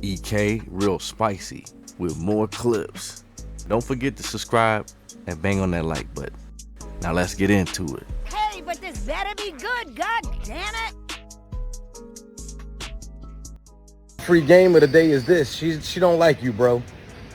EK real spicy with more clips. Don't forget to subscribe and bang on that like button. Now let's get into it. Hey, but this better be good, god damn it! Free game of the day is this. She don't like you, bro.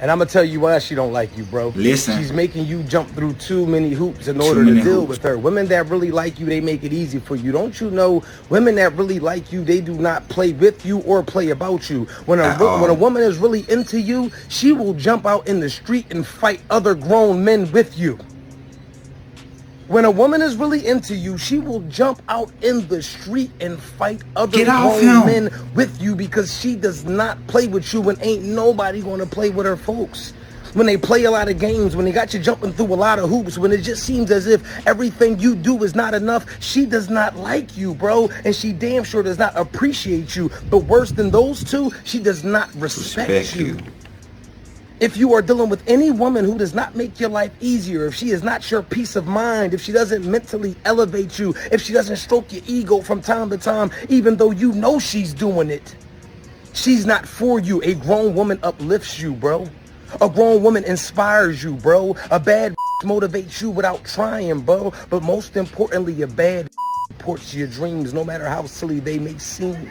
And I'm gonna tell you why she don't like you, bro. Listen. She's making you jump through too many hoops in order to deal with her. Women that really like you, they make it easy for you. Don't you know, women that really like you, they do not play with you or play about you. When a woman is really into you, she will jump out in the street and fight other grown men with you. When a woman is really into you, she will jump out in the street and fight other grown men with you because she does not play with you and ain't nobody gonna play with her folks. When they play a lot of games, when they got you jumping through a lot of hoops, when it just seems as if everything you do is not enough, she does not like you, bro. And she damn sure does not appreciate you. But worse than those two, she does not respect you. If you are dealing with any woman who does not make your life easier, if she is not your peace of mind, if she doesn't mentally elevate you, if she doesn't stroke your ego from time to time, even though you know she's doing it, she's not for you. A grown woman uplifts you, bro. A grown woman inspires you, bro. A bad motivates you without trying, bro. But most importantly, a bad supports your dreams, no matter how silly they may seem.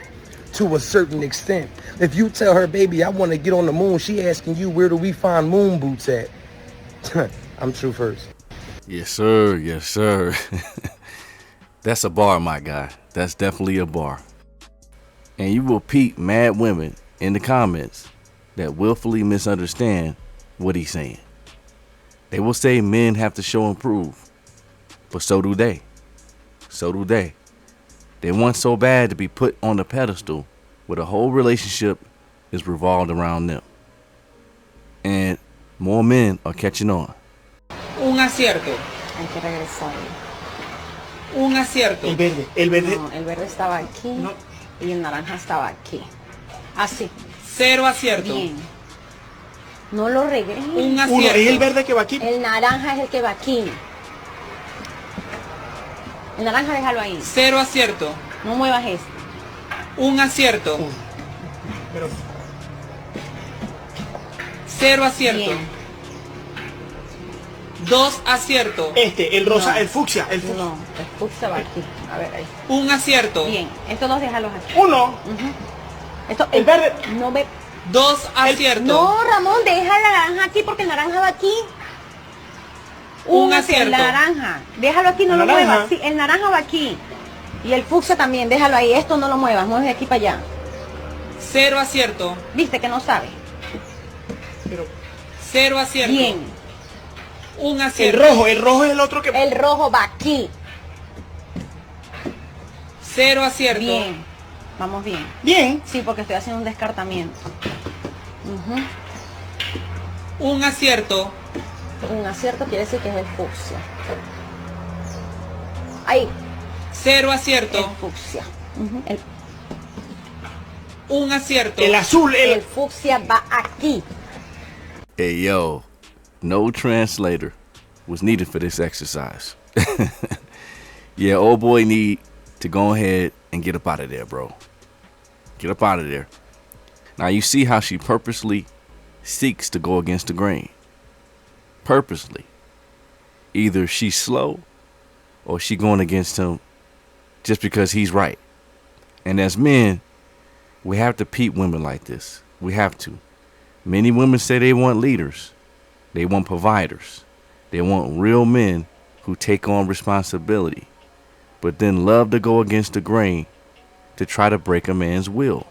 To a certain extent. If you tell her, baby, I want to get on the moon, she asking you, where do we find moon boots at? I'm true first. Yes, sir. Yes, sir. That's a bar, my guy. That's definitely a bar. And you will peep mad women in the comments that willfully misunderstand what he's saying. They will say men have to show and prove, but so do they. So do they. They want so bad to be put on the pedestal where the whole relationship is revolved around them. And more men are catching on. Un acierto. Hay que regresar. Un acierto. El verde. El verde. No, el verde estaba aquí y el naranja estaba aquí. Así. Cero acierto. Bien. No lo regreses. Un acierto. Uno, es el verde que va aquí. El naranja es el que va aquí. El naranja déjalo ahí. Cero acierto. No muevas este. Un acierto. Pero Cero acierto. Bien. Dos acierto. el rosa, No. el fucsia. El fucsia. No, el fucsia va aquí. A ver, ahí. Un acierto. Bien. Estos dos déjalos aquí. Uno. Esto, El verde. No ve. Dos acierto. No, Ramón, deja el naranja aquí porque el naranja va aquí. Un El acierto. naranja. Déjalo aquí, no ¿El lo naranja? muevas. Sí, el naranja va aquí. Y el fucsia también, déjalo ahí. Esto no lo muevas, mueve de aquí para allá. Cero acierto. Viste que no sabe. Pero Cero acierto. Bien. Un el acierto. rojo es el otro que. El rojo va aquí. Cero acierto. Bien. Vamos bien. Bien. Sí, porque estoy haciendo un descartamiento. Un acierto. Un acierto quiere decir que es el fucsia. Ahí. Cero acierto. El fucsia. Un acierto. El azul, El fucsia va aquí. Hey, yo, no translator was needed for this exercise. Yeah, old boy need to go ahead and get up out of there, bro. Get up out of there. Now you see how she purposely seeks to go against the grain. Purposely. Either she's slow or she going against him just because he's right. And as men, we have to peep women like this. We have to. Many women say they want leaders. They want providers. They want real men who take on responsibility, but then love to go against the grain to try to break a man's will.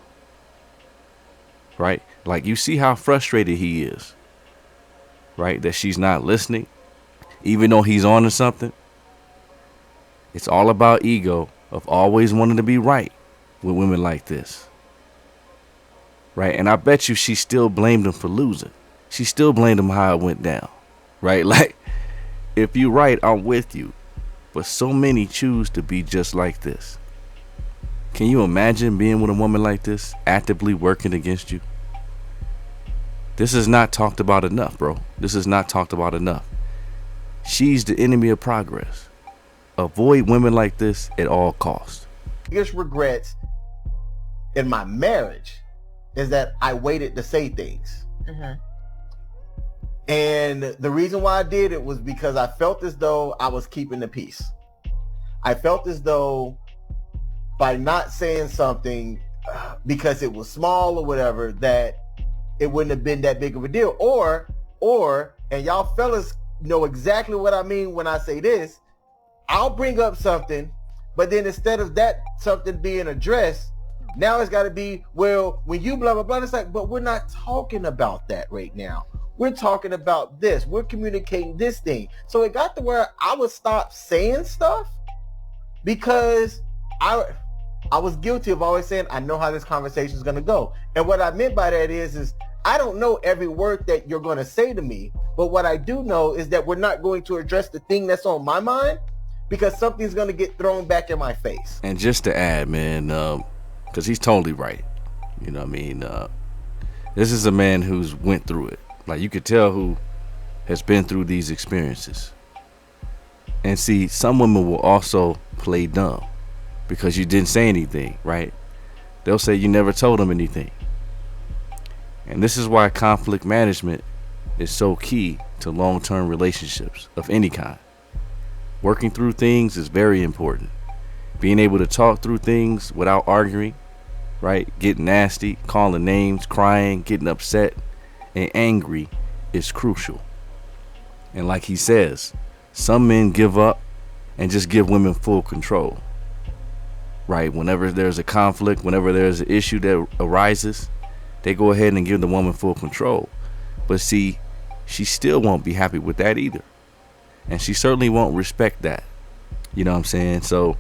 Right? Like, you see how frustrated he is. Right? That she's not listening, even though he's on to something. It's all about ego of always wanting to be right with women like this. Right? And I bet you she still blamed him for losing. She still blamed him how it went down. Right? Like, if you're right, I'm with you. But so many choose to be just like this. Can you imagine being with a woman like this, actively working against you? This is not talked about enough, bro. This is not talked about enough. She's the enemy of progress. Avoid women like this at all costs. Biggest regrets in my marriage is that I waited to say things. And the reason why I did it was because I felt as though I was keeping the peace. I felt as though by not saying something because it was small or whatever, that it wouldn't have been that big of a deal. Or, and y'all fellas know exactly what I mean when I say this, I'll bring up something, but then instead of that something being addressed, now it's got to be, well, when you blah, blah, blah, it's like, but we're not talking about that right now. We're talking about this. We're communicating this thing. So it got to where I would stop saying stuff because I was guilty of always saying, I know how this conversation is going to go. And what I meant by that is I don't know every word that you're going to say to me, but what I do know is that we're not going to address the thing that's on my mind because something's going to get thrown back in my face. And just to add, man, because he's totally right. You know what I mean? This is a man who's went through it. Like, you could tell who has been through these experiences. And see, some women will also play dumb because you didn't say anything, right? They'll say you never told them anything. And this is why conflict management is so key to long-term relationships of any kind. Working through things is very important. Being able to talk through things without arguing, right? Getting nasty, calling names, crying, getting upset, and angry is crucial. And like he says, some men give up and just give women full control, right? Whenever there's a conflict, whenever there's an issue that arises, they go ahead and give the woman full control. But see, she still won't be happy with that either. And she certainly won't respect that. You know what I'm saying? So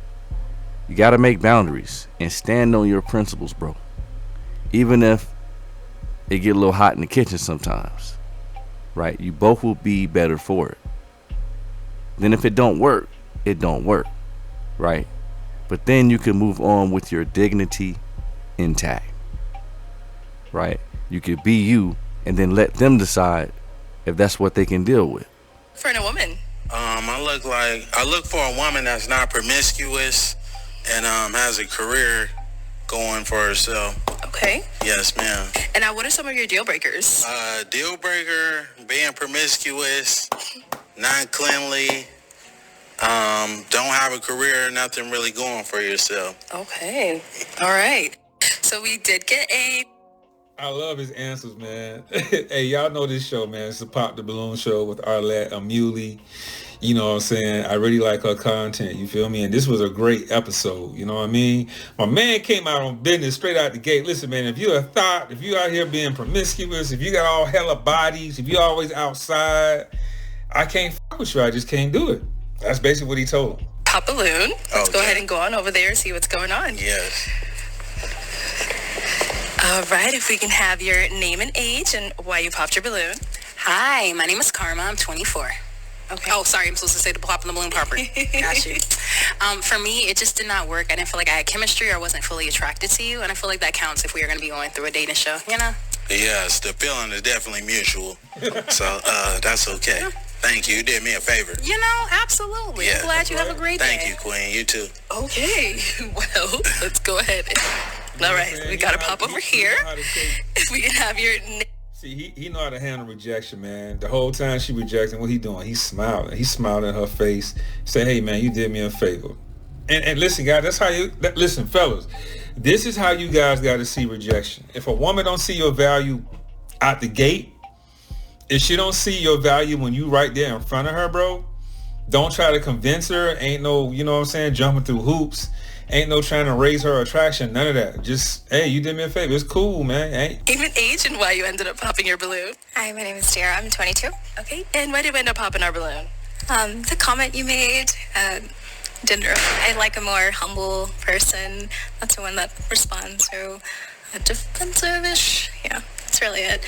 you got to make boundaries and stand on your principles, bro. Even if it get a little hot in the kitchen sometimes, right? You both will be better for it. Then if it don't work, it don't work, right? But then you can move on with your dignity intact, right? You could be you and then let them decide if that's what they can deal with. For a woman, I look for a woman that's not promiscuous and has a career going for herself. Okay. Yes, ma'am. And now, what are some of your deal breakers? Deal breaker, being promiscuous, not cleanly, don't have a career, nothing really going for yourself. Okay. All right. So we did get a... I love his answers, man. Hey, y'all know this show, man. It's the Pop the Balloon show with Arlette Amuli. You know what I'm saying? I really like her content, you feel me? And this was a great episode, you know what I mean? My man came out on business straight out the gate. Listen, man, if you're a thought, if you out here being promiscuous, if you got all hella bodies, if you always outside, I can't fuck with you. I just can't do it. That's basically what he told him. Pop balloon. Let's go ahead and go on over there and see what's going on. Yes. All right, if we can have your name and age and why you popped your balloon. Hi, my name is Karma. I'm 24. Okay. Oh, sorry, I'm supposed to say the pop in the balloon property. Got you. For me, it just did not work. I didn't feel like I had chemistry or I wasn't fully attracted to you, and I feel like that counts if we are going to be going through a dating show, you know? Yes, the feeling is definitely mutual. So, that's okay. Thank you. You did me a favor. You know, absolutely. Yeah. I'm glad you have a great day. Thank you, Queen. You too. Okay. Well, let's go ahead. All right, we got to pop over here. If we can have your name. See, he know how to handle rejection, man. The whole time she rejecting, what he doing? He's smiling. He smiled in her face. Say, hey, man, you did me a favor. And listen, guys, that's how you... Listen, fellas, this is how you guys got to see rejection. If a woman don't see your value out the gate, if she don't see your value when you right there in front of her, bro, don't try to convince her. Ain't no, you know what I'm saying, jumping through hoops. Ain't no trying to raise her attraction. None of that. Just, hey, you did me a favor. It's cool, man. Even age and why you ended up popping your balloon. Hi, my name is Tara. I'm 22. Okay, and why did we end up popping our balloon? The comment you made, didn't really... I like a more humble person, not someone that responds so defensive-ish. Yeah, that's really it.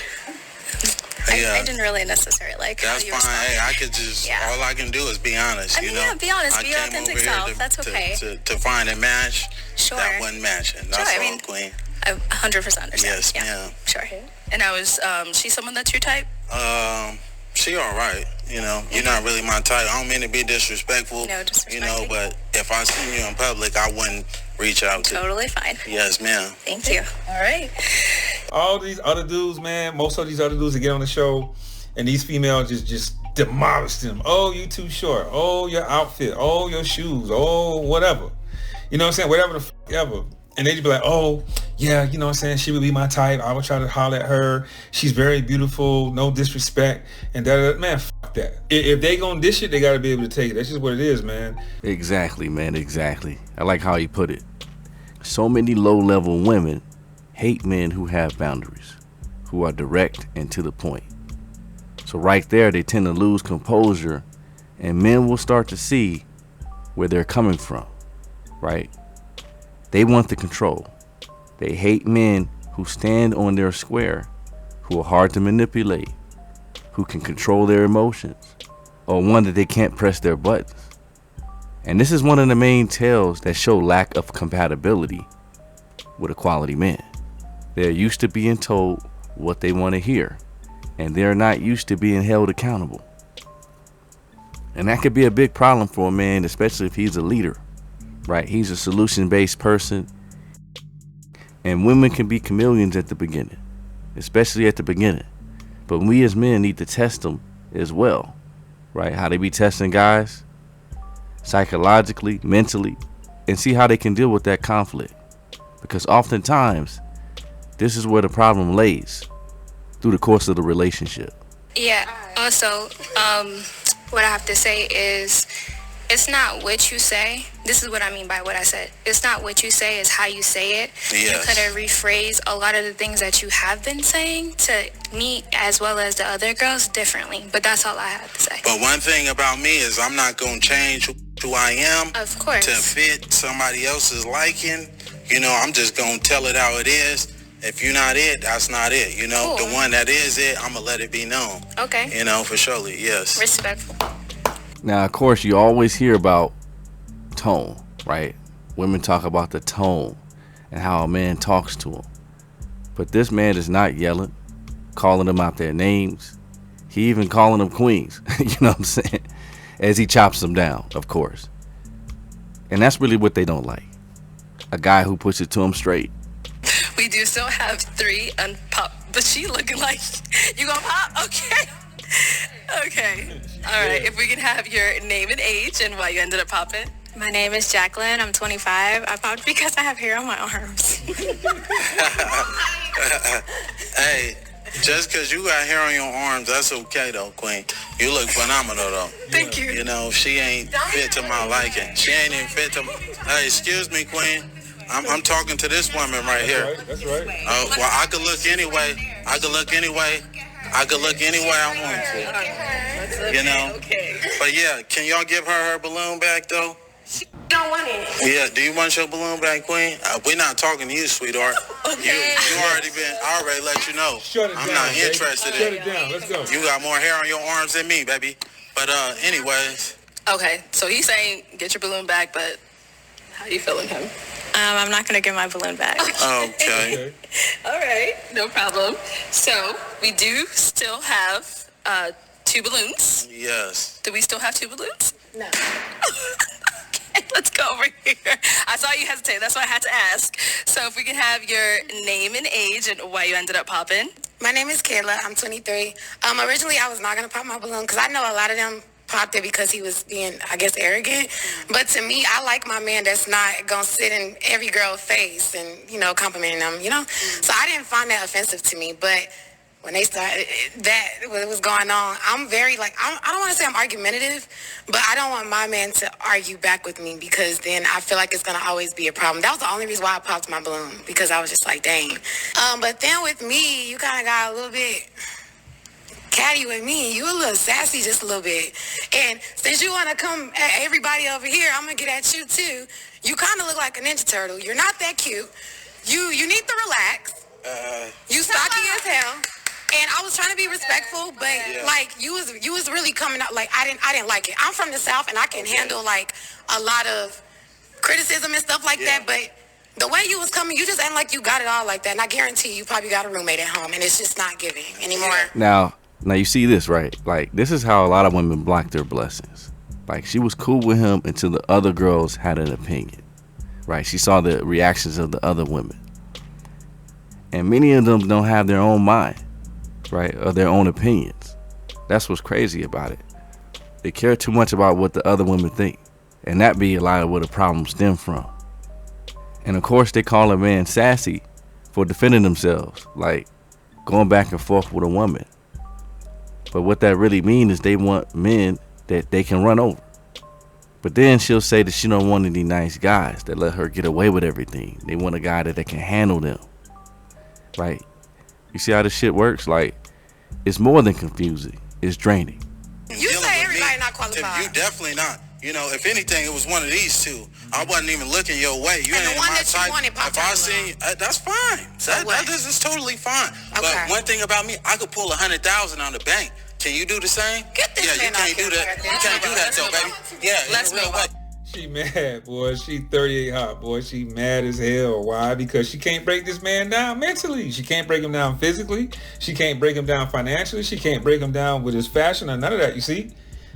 I didn't really necessarily like that's how you fine. responded. Hey, I could just, all I can do is be honest, I mean, you know? yeah, be honest. I Be your came authentic over here self. That's okay. To find a match Sure. that wasn't matching. That's Sure, all, I mean, Queen. I 100% understand. Yes, yeah. ma'am. Sure. And I was, she someone that's your type? She all right, you know. You're not really my type. I don't mean to be disrespectful, No, disrespecting. you know, but if I seen you in public, I wouldn't reach out to you. Totally fine. Yes, ma'am. Thank you. All right. All these other dudes, man, most of these other dudes that get on the show, and these females just demolish them. Oh, you too short. Oh, your outfit. Oh, your shoes. Oh, whatever. You know what I'm saying? Whatever the fuck ever. And they just be like, oh, yeah, you know what I'm saying? She would be my type. I would try to holler at her. She's very beautiful. No disrespect. And that, man, fuck that. If they gonna dish it, they gotta be able to take it. That's just what it is, man. Exactly, man, exactly. I like how you put it. So many low-level women hate men who have boundaries, who are direct and to the point. So right there, they tend to lose composure, and men will start to see where they're coming from, right? They want the control. They hate men who stand on their square, who are hard to manipulate, who can control their emotions, or one that they can't press their buttons. And this is one of the main tells that show lack of compatibility with a quality man. They're used to being told what they want to hear, and they're not used to being held accountable. And that could be a big problem for a man, especially if he's a leader, right? He's a solution-based person. And women can be chameleons at the beginning, especially at the beginning. But we as men need to test them as well, right? How they be testing guys, psychologically, mentally, and see how they can deal with that conflict. Because oftentimes, this is where the problem lays through the course of the relationship. Yeah. Also, what I have to say is, it's not what you say. This is what I mean by what I said. It's not what you say, it's how you say it. Yes. You could have rephrased a lot of the things that you have been saying to me as well as the other girls differently. But that's all I have to say. But one thing about me is I'm not going to change who I am Of course. to fit somebody else's liking. You know, I'm just going to tell it how it is. If you're not it, that's not it. You know, Cool. The one that is it, I'm going to let it be known. Okay. You know, for surely, yes. Respectful. Now, of course, you always hear about tone, right? Women talk about the tone and how a man talks to them. But this man is not yelling, calling them out their names. He even calling them queens, you know what I'm saying? As he chops them down, of course. And that's really what they don't like. A guy who puts it to them straight. We do still have 3 unpop, but she looking like you gonna pop? Okay. Okay. All right. If we can have your name and age and why you ended up popping. My name is Jacqueline. I'm 25. I popped because I have hair on my arms. Hey, just because you got hair on your arms, that's okay though, Queen. You look phenomenal though. Thank you. You know, she ain't fit to my liking. She ain't even fit to. Hey, excuse me, Queen. I'm talking to this woman right here. That's right. Well, I could look anyway. I could look anyway I want to. You know. Okay. But yeah, can y'all give her balloon back though? She don't want it. Yeah. Do you want your balloon back, Queen? We're not talking to you, sweetheart. Okay. You already been. I already let you know. I'm not interested Shut in it down. Let's go. You got more hair on your arms than me, baby. But anyways. Okay. So he's saying get your balloon back, but how you feeling, him? I'm not going to get my balloon back. Okay. All right. No problem. So we do still have 2 balloons. Yes. Do we still have 2 balloons? No. Okay, let's go over here. I saw you hesitate. That's why I had to ask. So if we can have your name and age and why you ended up popping. My name is Kayla. I'm 23. Originally, I was not going to pop my balloon because I know a lot of them popped it because he was being, I guess, arrogant. But to me, I like my man that's not going to sit in every girl's face and, you know, complimenting them, you know? So I didn't find that offensive to me. But when they started, that was going on, I'm very, like, I don't want to say I'm argumentative, but I don't want my man to argue back with me because then I feel like it's going to always be a problem. That was the only reason why I popped my balloon, because I was just like, dang. But then with me, you kind of got a little bit catty with me. You a little sassy just a little bit. And since you want to come at everybody over here, I'm going to get at you too. You kind of look like a Ninja Turtle. You're not that cute. You need to relax. You stocky as hell. And I was trying to be respectful, but like you was really coming out like I didn't like it. I'm from the South and I can handle like a lot of criticism and stuff like that, but the way you was coming, you just ain't like you got it all like that. And I guarantee you probably got a roommate at home and it's just not giving anymore. Now you see this, right? Like, this is how a lot of women block their blessings. Like, she was cool with him until the other girls had an opinion, right? She saw the reactions of the other women. And many of them don't have their own mind, right, or their own opinions. That's what's crazy about it. They care too much about what the other women think, and that be a lot of where the problems stem from. And of course, they call a man sassy for defending themselves, like going back and forth with a woman. But what that really means is they want men that they can run over. But then she'll say that she don't want any nice guys that let her get away with everything. They want a guy that can handle them. Right? You see how this shit works? Like, it's more than confusing. It's draining. You say everybody not qualified. You definitely not. You know, if anything, it was one of these two. I wasn't even looking your way. You And ain't the one my that you type. wanted popped If I up seen, that's fine. So That is totally fine. Okay. But one thing about me, I could pull 100,000 on the bank. Can you do the same? Get this yeah, you man can't off do here. that. You can't do that, though, baby. Yeah, Let's in a real move way. on. She mad, boy. She 38 hot, boy. She mad as hell. Why? Because she can't break this man down mentally. She can't break him down physically. She can't break him down financially. She can't break him down with his fashion or none of that, you see?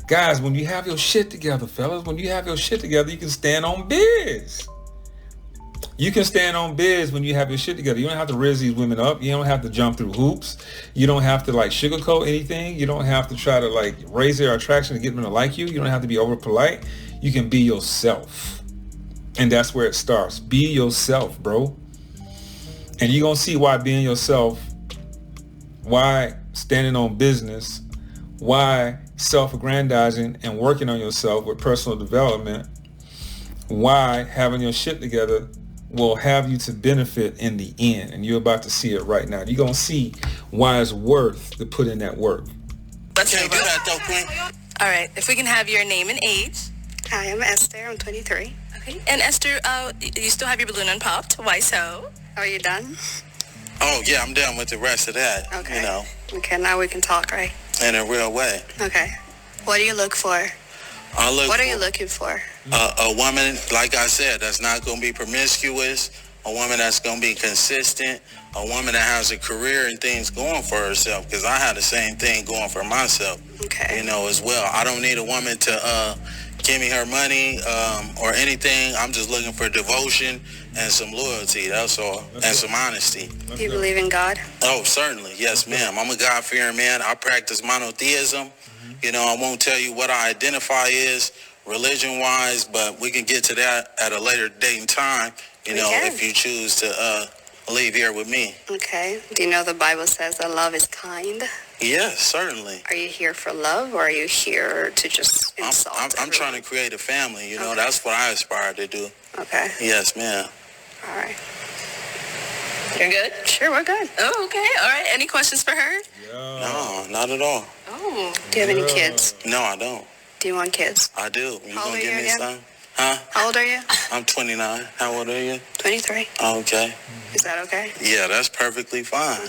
Guys, when you have your shit together, fellas, when you have your shit together, you can stand on biz. You can stand on biz when you have your shit together. You don't have to raise these women up. You don't have to jump through hoops. You don't have to like sugarcoat anything. You don't have to try to like raise their attraction to get them to like you. You don't have to be over polite. You can be yourself. And that's where it starts. Be yourself, bro. And you're going to see why being yourself, why standing on business, why self-aggrandizing and working on yourself with personal development, why having your shit together will have you to benefit in the end. And you're about to see it right now. You're going to see why it's worth to put in that work. Let's do that, though, Queen. All right, if we can have your name and age. Hi, I'm Esther. I'm 23. Okay. And Esther, you still have your balloon unpopped. Why so? Are you done? Oh, yeah, I'm done with the rest of that. Okay. You know, Okay, now we can talk, right? in a real way. Okay. What do you look for? What are you looking for? A woman, like I said, that's not going to be promiscuous, a woman that's going to be consistent, a woman that has a career and things going for herself, because I had the same thing going for myself, Okay. you know, as well. I don't need a woman to give me her money or anything. I'm just looking for devotion and some loyalty, that's all, and some honesty. Do you believe in God? Oh, certainly. Yes, ma'am. I'm a God-fearing man. I practice monotheism. You know, I won't tell you what I identify as religion-wise, but we can get to that at a later date and time, you know, if you choose to leave here with me. Okay. Do you know the Bible says that love is kind? Yes, certainly. Are you here for love, or are you here to just insult? I'm trying to create a family, you know. That's what I aspire to do. Okay. Yes, ma'am. All right. You're good? Sure, we're good. Oh, okay. All right. Any questions for her? No, not at all. Oh. Do you have any kids? No, I don't. Do you want kids? I do. You How old gonna are give you me again? some? Huh? How old are you? I'm 29. How old are you? 23. Okay. Is that okay? Yeah, that's perfectly fine.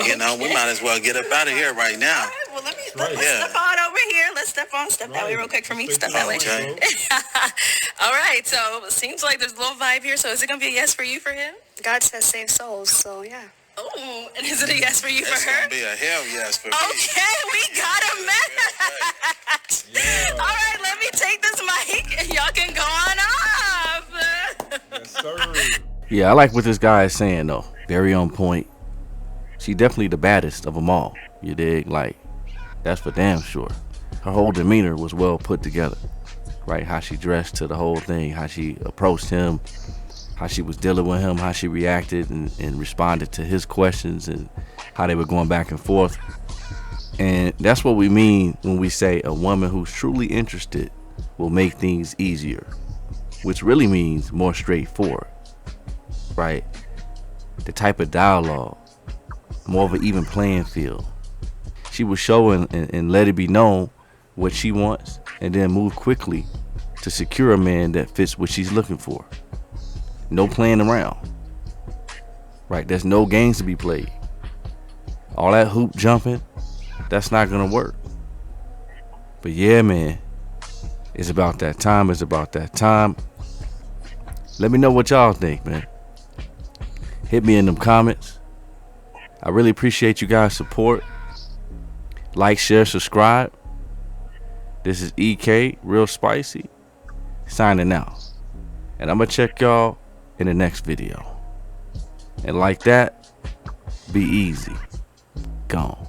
You know, we might as well get up out of here right now. Well, let's Yeah. step on over here. Let's step that way real quick for me. Step that way. Okay. All right. So it seems like there's a little vibe here. So is it going to be a yes for you for him? God says save souls, so yeah. Oh, and is it a yes for you It's for her? gonna be a hell yes for me. Okay, we got a match. All right, let me take this mic and y'all can go on off. Yes, sir. Yeah, I like what this guy is saying, though. Very on point. She definitely the baddest of them all. You dig? Like, that's for damn sure. Her whole demeanor was well put together. Right? How she dressed to the whole thing. How she approached him. How she was dealing with him. How she reacted and responded to his questions. And how they were going back and forth. And that's what we mean when we say a woman who's truly interested will make things easier. Which really means more straightforward. Right? The type of dialogue. More of an even playing field. She will show and let it be known what she wants and then move quickly to secure a man that fits what she's looking for. No playing around. Right? There's no games to be played. All that hoop jumping, that's not gonna work. But yeah, man, it's about that time. It's about that time. Let me know what y'all think, man. Hit me in them comments. I really appreciate you guys' support. Like, share, subscribe. This is EK, Real Spicy, signing out. And I'm going to check y'all in the next video. And like that, Be easy. Gone.